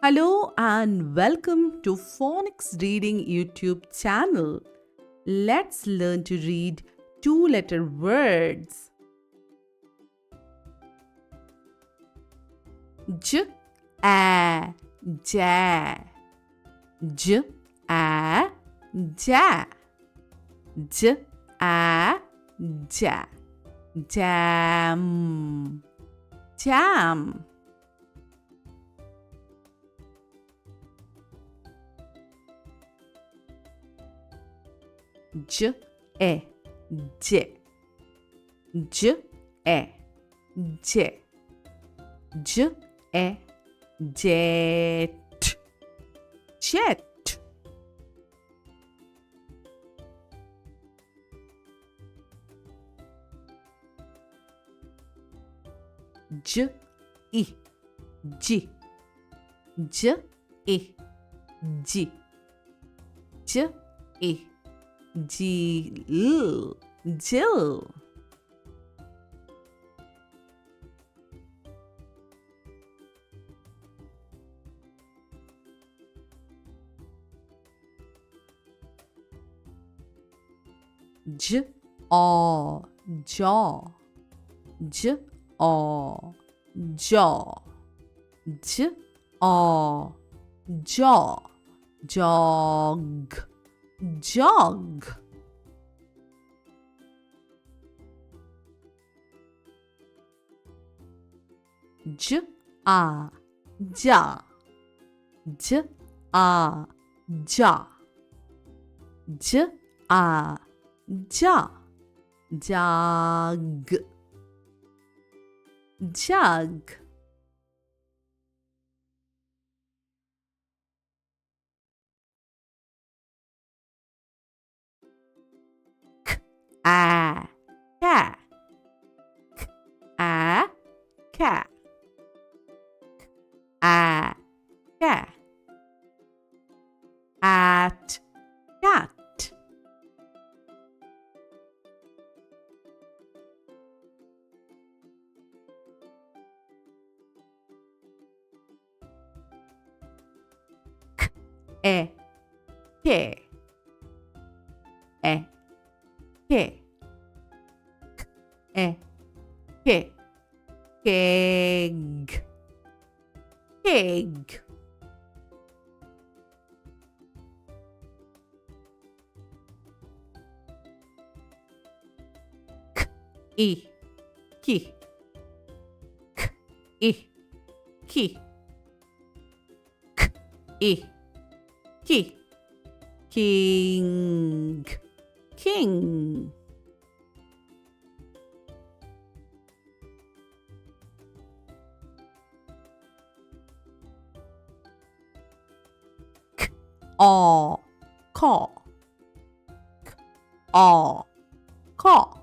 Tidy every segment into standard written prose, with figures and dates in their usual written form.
Hello and welcome to Phonics Reading YouTube channel. Let's learn to read two-letter words. J, A, ja. J, A, ja. J, A, ja. Jam, jam. J, E, J. J, E, J. J, E, jet. Jet. J, I, G. J, I, G. J, I, G, Jill. J, O, jaw. J, O, jaw. J, O, jaw. Jog, jog. J, A, ja. J, A, ja. J, A, ja. Jug, jug. A, cat. A, cat. A, cat. At, cat. E, ke. E, ke. E, ke. Keg, keg. I, ki. K, I, ki. K, I, ki. King, king. Aw, caw. Aw, caw.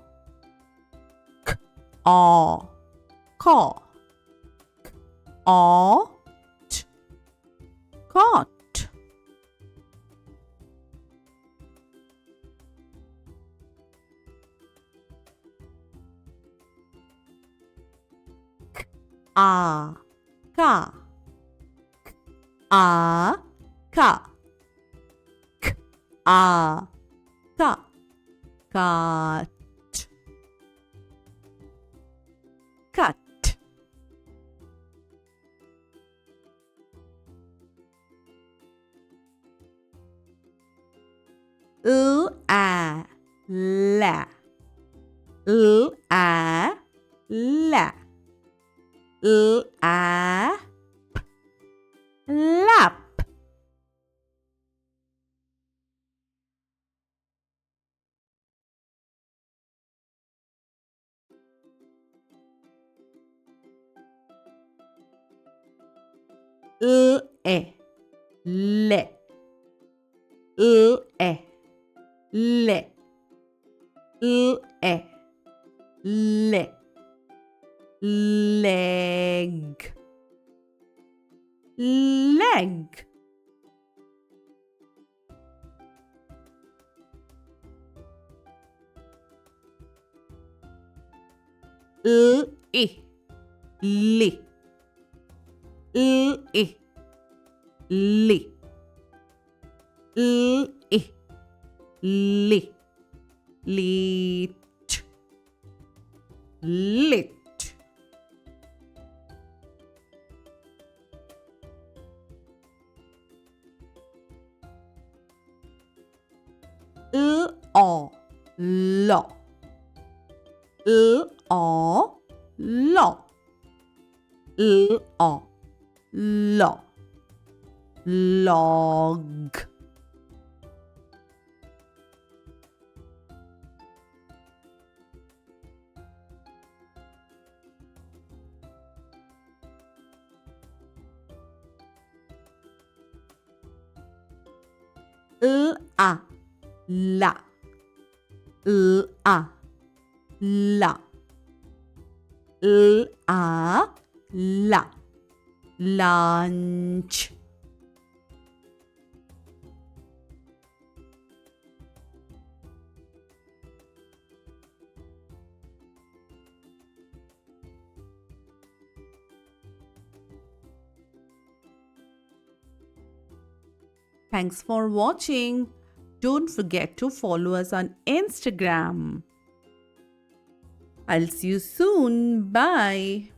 Aw, caw. Ought, caught. A, ka. A, ka. A, ka. Cut, cut. A, la. A, la. A, lap. E, le. E, le. E, le. Leg, leg. I, li. I, li, li, li, lit, lit. L-O, lo, L-O, lo, L-O, lo, log. L-A, la, L-A, la, L-A, la, lunch. Thanks for watching. Don't forget to follow us on Instagram. I'll see you soon. Bye.